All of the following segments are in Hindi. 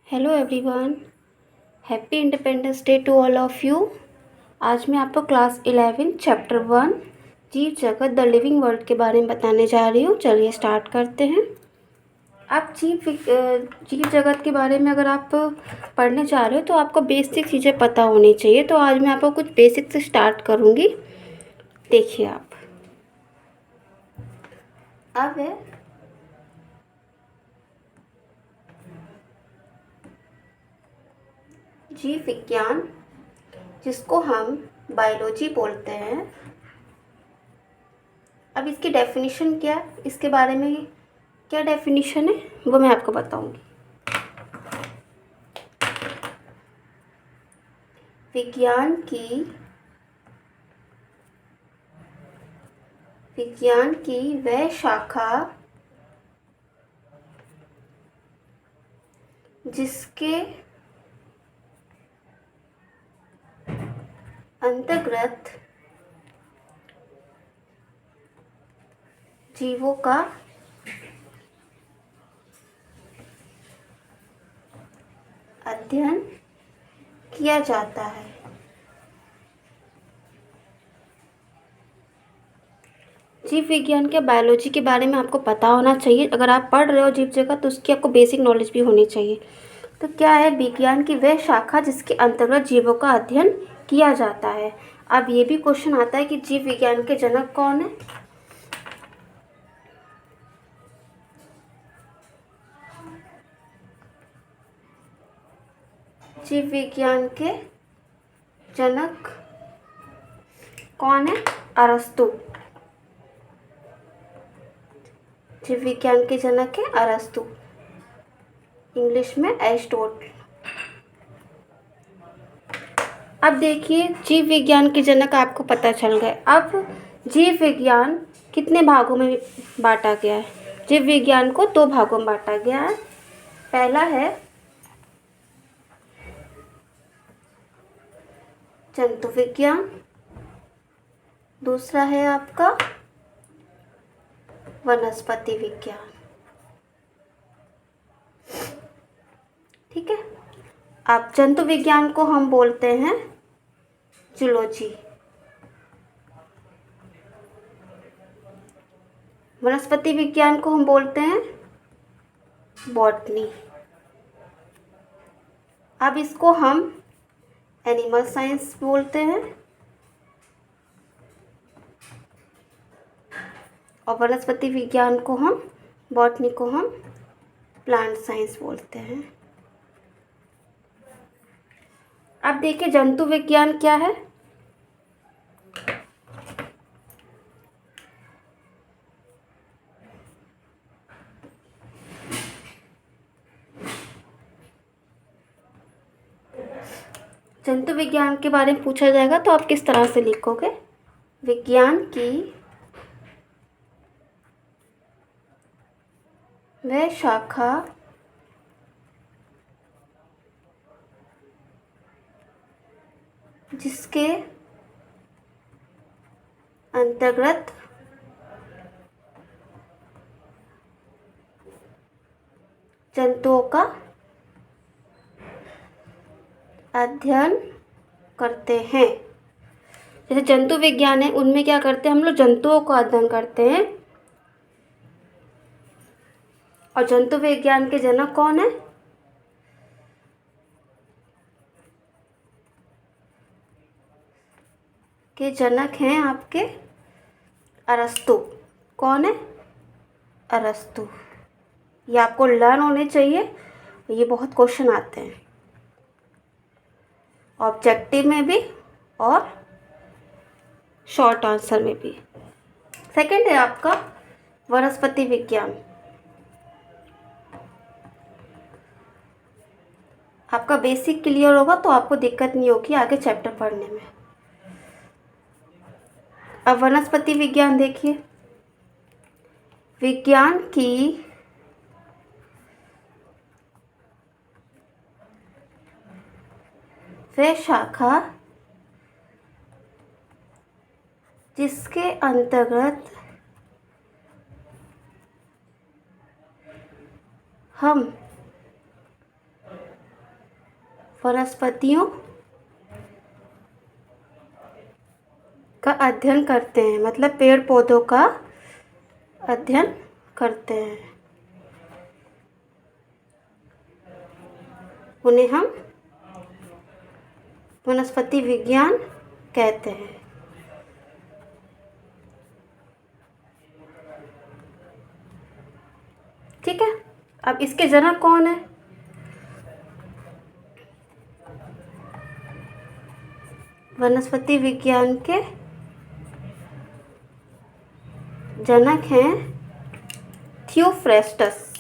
Hello everyone, happy independence day to all of you. आज मैं आपको क्लास 11 चैप्टर 1 जीव जगत द लिविंग वर्ल्ड के बारे में बताने जा रही हूँ। चलिए स्टार्ट करते हैं। आप जीव जगत के बारे में अगर आप पढ़ने जा रहे हो तो आपको बेसिक चीज़ें पता होनी चाहिए। तो आज मैं आपको कुछ बेसिक से स्टार्ट करूँगी। देखिए आप अब है जीव विज्ञान, जिसको हम बायोलॉजी बोलते हैं। अब इसकी डेफिनेशन क्या है, इसके बारे में क्या डेफिनेशन है वो मैं आपको बताऊंगी। विज्ञान की वह शाखा जिसके अंतर्गत जीवों का अध्ययन किया जाता है। जीव विज्ञान के बायोलॉजी के बारे में आपको पता होना चाहिए। अगर आप पढ़ रहे हो जीव जगत तो उसकी आपको बेसिक नॉलेज भी होनी चाहिए। तो क्या है विज्ञान की वह शाखा जिसके अंतर्गत जीवों का अध्ययन किया जाता है। अब ये भी क्वेश्चन आता है कि जीव विज्ञान के जनक कौन है। जीव विज्ञान के जनक कौन है? अरस्तु। जीव विज्ञान के जनक है अरस्तु, इंग्लिश में एरिस्टोटल। अब देखिए जीव विज्ञान के जनक आपको पता चल गए। अब जीव विज्ञान कितने भागों में बांटा गया है? जीव विज्ञान को 2 भागों में बांटा गया है। पहला है जंतु विज्ञान, दूसरा है आपका वनस्पति विज्ञान। ठीक है। अब जंतु विज्ञान को हम बोलते हैं जूलॉजी, वनस्पति विज्ञान को हम बोलते हैं बॉटनी। अब इसको हम एनिमल साइंस बोलते हैं और वनस्पति विज्ञान को हम बॉटनी को हम प्लांट साइंस बोलते हैं। अब देखिए जंतु विज्ञान क्या है। जंतु विज्ञान के बारे में पूछा जाएगा तो आप किस तरह से लिखोगे? विज्ञान की वह शाखा जिसके अंतर्गत जंतुओं का अध्ययन करते हैं। जैसे जंतु विज्ञान है, उनमें क्या करते हैं हम लोग? जंतुओं का अध्ययन करते हैं। और जंतु विज्ञान के जनक कौन है? के जनक हैं आपके अरस्तु। कौन है? अरस्तु। ये आपको लर्न होने चाहिए, ये बहुत क्वेश्चन आते हैं ऑब्जेक्टिव में भी और शॉर्ट आंसर में भी। सेकंड है आपका वनस्पति विज्ञान। आपका बेसिक क्लियर होगा तो आपको दिक्कत नहीं होगी आगे चैप्टर पढ़ने में। अब वनस्पति विज्ञान देखिए। विज्ञान की वह शाखा जिसके अंतर्गत हम वनस्पतियों का अध्ययन करते हैं, मतलब पेड़ पौधों का अध्ययन करते हैं। उन्हें हम वनस्पति विज्ञान कहते हैं। ठीक है, अब इसके जनक कौन है? वनस्पति विज्ञान के जनक हैं थियोफ्रेस्टस।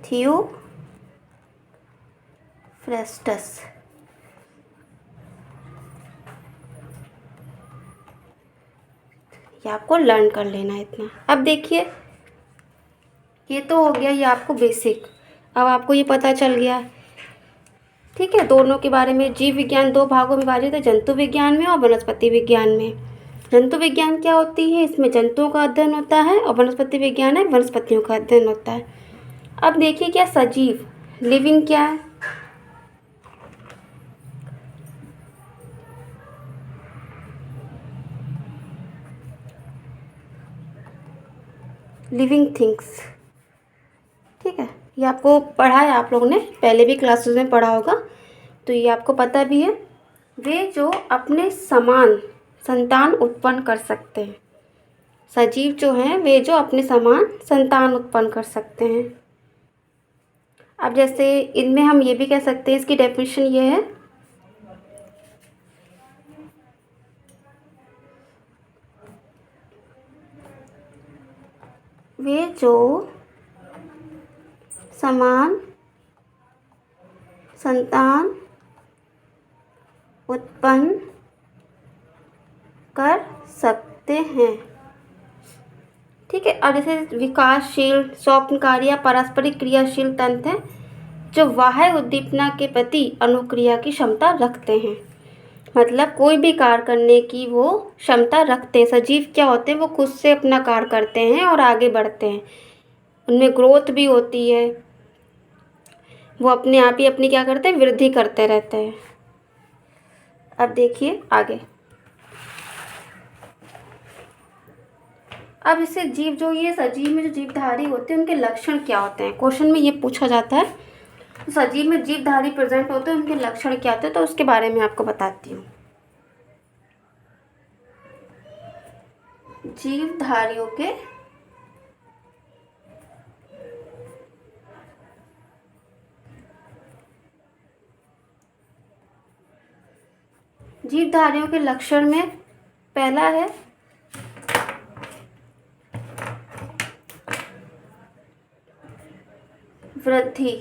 थियोफ्रेस्टस। ये आपको लर्न कर लेना है इतना। अब देखिए, ये तो हो गया ये आपको बेसिक। अब आपको ये पता चल गया, ठीक है, दोनों के बारे में। जीव विज्ञान दो भागों में विभाजित है, जंतु विज्ञान में और वनस्पति विज्ञान में। जंतु विज्ञान क्या होती है? इसमें जंतुओं का अध्ययन होता है, और वनस्पति विज्ञान है, वनस्पतियों का अध्ययन होता है। अब देखिए, क्या सजीव, लिविंग क्या है? Living things. ठीक है, ये आपको पढ़ा है, आप लोगों ने पहले भी क्लासेस में पढ़ा होगा, तो ये आपको पता भी है। वे जो अपने समान संतान उत्पन्न कर सकते हैं। सजीव जो हैं वे जो अपने समान संतान उत्पन्न कर सकते हैं। अब जैसे इनमें हम ये भी कह सकते हैं, इसकी डेफिनेशन ये है, वे जो समान संतान उत्पन्न कर सकते हैं। ठीक है, अब जैसे विकासशील, स्वप्नकारी या पारस्परिक क्रियाशील तंत्र हैं जो बाह्य उद्दीपना के प्रति अनुक्रिया की क्षमता रखते हैं। मतलब कोई भी कार्य करने की वो क्षमता रखते हैं। सजीव क्या होते हैं? वो खुद से अपना कार्य करते हैं और आगे बढ़ते हैं, उनमें ग्रोथ भी होती है, वो अपने आप ही अपनी क्या करते हैं? वृद्धि करते रहते हैं। अब देखिए आगे। अब इससे जीव जो ये सजीव में जो जीवधारी होते हैं उनके लक्षण क्या होते हैं? क्वेश्चन में ये पूछा जाता है, तो सजीव में जीवधारी प्रेजेंट होते हैं, उनके लक्षण क्या होते हैं, तो उसके बारे में आपको बताती हूँ। जीवधारियों के लक्षण में पहला है वृद्धि,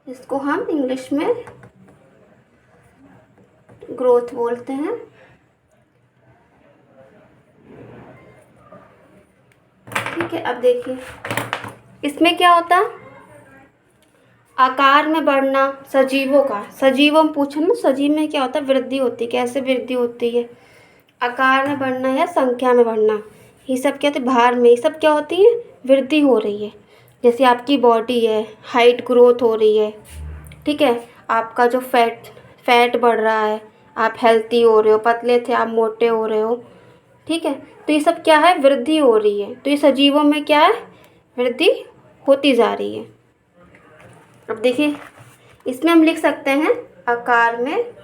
इसको हम इंग्लिश में ग्रोथ बोलते हैं। ठीक है, अब देखिए इसमें क्या होता है? आकार में बढ़ना सजीवों का। सजीवों में पूछो ना, सजीव में क्या होता है? वृद्धि होती है। कैसे वृद्धि होती है? आकार में बढ़ना या संख्या में बढ़ना, ये सब क्या होते हैं? भार में, ये सब क्या होती है? वृद्धि हो रही है। जैसे आपकी बॉडी है, हाइट ग्रोथ हो रही है, ठीक है, आपका जो फैट बढ़ रहा है, आप हेल्थी हो रहे हो, पतले थे आप मोटे हो रहे हो, ठीक है, तो ये सब क्या है? वृद्धि हो रही है। तो ये सजीवों में क्या है? वृद्धि होती जा रही है। अब देखिए इसमें हम लिख सकते हैं आकार में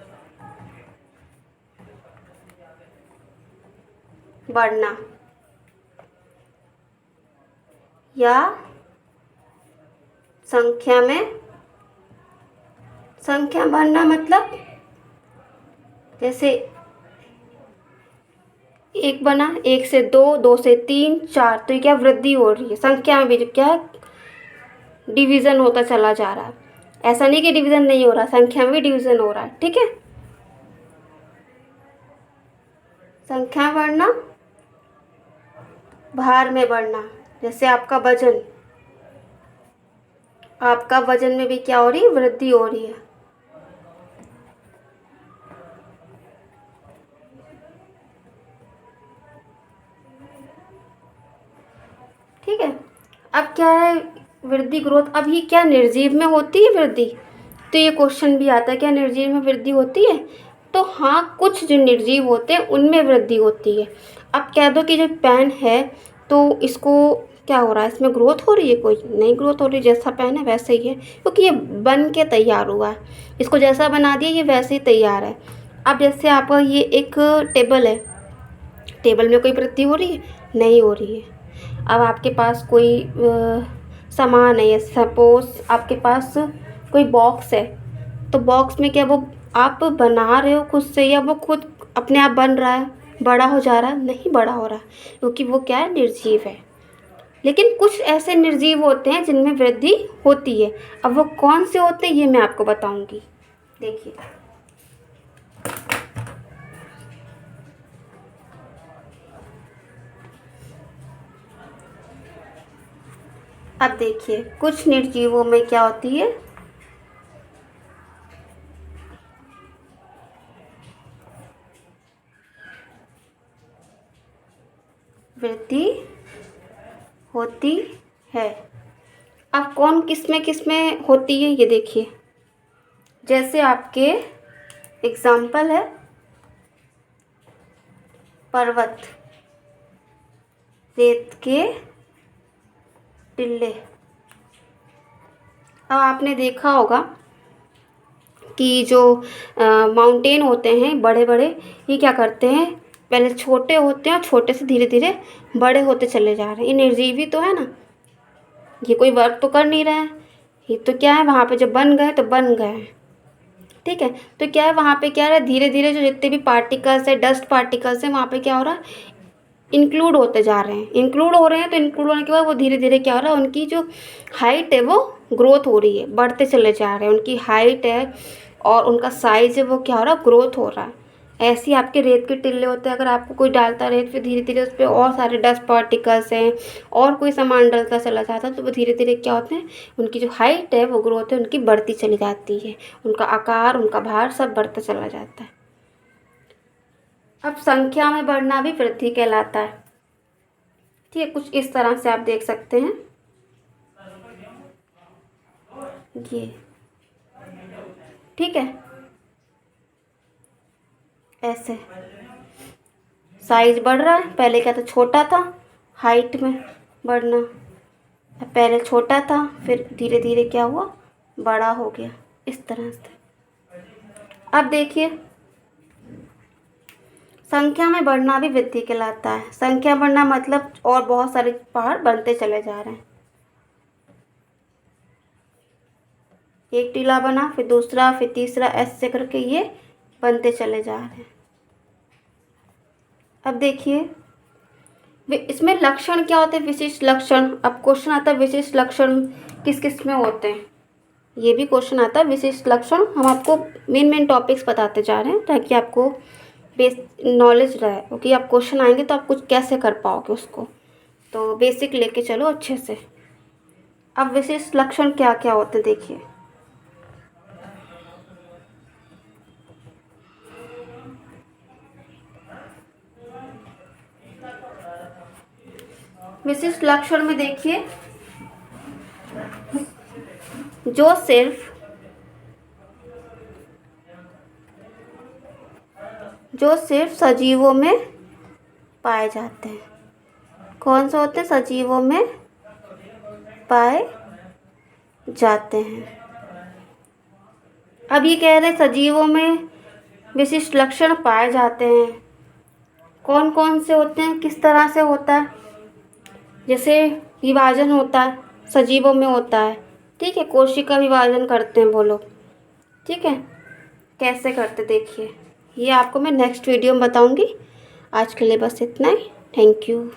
बढ़ना या संख्या बढ़ना, मतलब जैसे एक बना, एक से दो, दो से तीन, चार, तो ये क्या? वृद्धि हो रही है। संख्या में भी जो क्या है? डिवीज़न होता चला जा रहा है। ऐसा नहीं कि डिवीज़न नहीं हो रहा, संख्या में भी डिवीज़न हो रहा है। ठीक है, संख्या बढ़ना, भार में बढ़ना, जैसे आपका वजन में भी क्या हो रही है? वृद्धि हो रही है। ठीक है, अब क्या है? वृद्धि ग्रोथ, अब ये क्या निर्जीव में होती है वृद्धि? तो ये क्वेश्चन भी आता है, क्या निर्जीव में वृद्धि होती है? तो हाँ, कुछ जो निर्जीव होते हैं उनमें वृद्धि होती है। अब कह दो कि जो पेन है तो इसको क्या हो रहा है, इसमें ग्रोथ हो रही है? कोई नहीं ग्रोथ हो रही, जैसा पेन है वैसे ही है, क्योंकि ये बन के तैयार हुआ है। इसको जैसा बना दिया ये वैसे ही तैयार है। अब जैसे आपका ये एक टेबल है, टेबल में कोई वृद्धि हो रही है? नहीं हो रही है। अब आपके पास कोई सामान है, सपोज आपके पास कोई बॉक्स है, तो बॉक्स में क्या वो आप बना रहे हो खुद से, या वो खुद अपने आप बन रहा है, बड़ा हो जा रहा है? नहीं बड़ा हो रहा, क्योंकि वो क्या है, निर्जीव है। लेकिन कुछ ऐसे निर्जीव होते हैं जिनमें वृद्धि होती है। अब वो कौन से होते हैं ये मैं आपको बताऊंगी। देखिए, अब देखिए कुछ निर्जीवों में क्या होती है, वृद्धि होती है। अब कौन किस में होती है ये देखिए, जैसे आपके एग्जाम्पल है पर्वत, रेत के टिल्ले। अब आपने देखा होगा कि जो माउंटेन होते हैं बड़े बड़े, ये क्या करते हैं, पहले छोटे होते हैं और छोटे से धीरे धीरे बड़े होते चले जा रहे हैं। ये निर्जीवी तो है ना, ये कोई वर्क तो कर नहीं रहे हैं, ये तो क्या है, वहाँ पे जब बन गए तो बन गए, ठीक है। तो क्या है, वहाँ पे क्या है, धीरे धीरे जो जितने भी पार्टिकल्स है, डस्ट पार्टिकल्स हैं, वहाँ पे क्या हो रहा है, इंक्लूड होते जा रहे हैं, इंक्लूड हो रहे हैं। तो इंक्लूड होने के बाद वो धीरे धीरे क्या हो रहा है, उनकी जो हाइट है वो ग्रोथ हो रही है, बढ़ते चले जा रहे हैं, उनकी हाइट है और उनका साइज है वो क्या हो रहा है, ग्रोथ हो रहा है। ऐसे ही आपके रेत के टिल्ले होते हैं, अगर आपको कोई डालता रेत, फिर धीरे धीरे उस पर और सारे डस्ट पार्टिकल्स हैं और कोई सामान डलता चला जाता है, तो वो धीरे धीरे क्या होते हैं, उनकी जो हाइट है वो ग्रोथ है उनकी बढ़ती चली जाती है, उनका आकार, उनका भार सब बढ़ता चला जाता है। अब संख्या में बढ़ना भी वृद्धि कहलाता है, ठीक है। कुछ इस तरह से आप देख सकते हैं, ये ठीक है, ऐसे साइज बढ़ रहा है। पहले क्या था, छोटा था, हाइट में बढ़ना, पहले छोटा था फिर धीरे धीरे क्या हुआ, बड़ा हो गया, इस तरह से। अब देखिए, संख्या में बढ़ना भी वृद्धि कहलाता है। संख्या बढ़ना मतलब और बहुत सारे पहाड़ बनते चले जा रहे हैं, एक टीला बना, फिर दूसरा, फिर तीसरा, ऐसे करके ये बनते चले जा रहे हैं। अब देखिए, इसमें लक्षण क्या होते हैं, विशिष्ट लक्षण। अब क्वेश्चन आता है विशिष्ट लक्षण किस किस में होते हैं, ये भी क्वेश्चन आता है विशिष्ट लक्षण। हम आपको मेन टॉपिक्स बताते जा रहे हैं ताकि आपको बेस नॉलेज रहे, क्योंकि आप क्वेश्चन आएंगे तो आप कुछ कैसे कर पाओगे उसको, तो बेसिक लेके चलो अच्छे से। अब विशिष्ट लक्षण क्या क्या होते हैं देखिए, विशिष्ट लक्षण में देखिए, जो सिर्फ सजीवों में पाए जाते हैं। कौन से होते हैं, सजीवों में पाए जाते हैं। अब ये कह रहे हैं सजीवों में विशिष्ट लक्षण पाए जाते हैं, कौन कौन से होते हैं, किस तरह से होता है। जैसे विभाजन होता है, सजीवों में होता है, ठीक है, कोशिका विभाजन करते हैं वो लोग, ठीक है। कैसे करते देखिए, ये आपको मैं नेक्स्ट वीडियो में बताऊंगी। आज के लिए बस इतना ही, थैंक यू।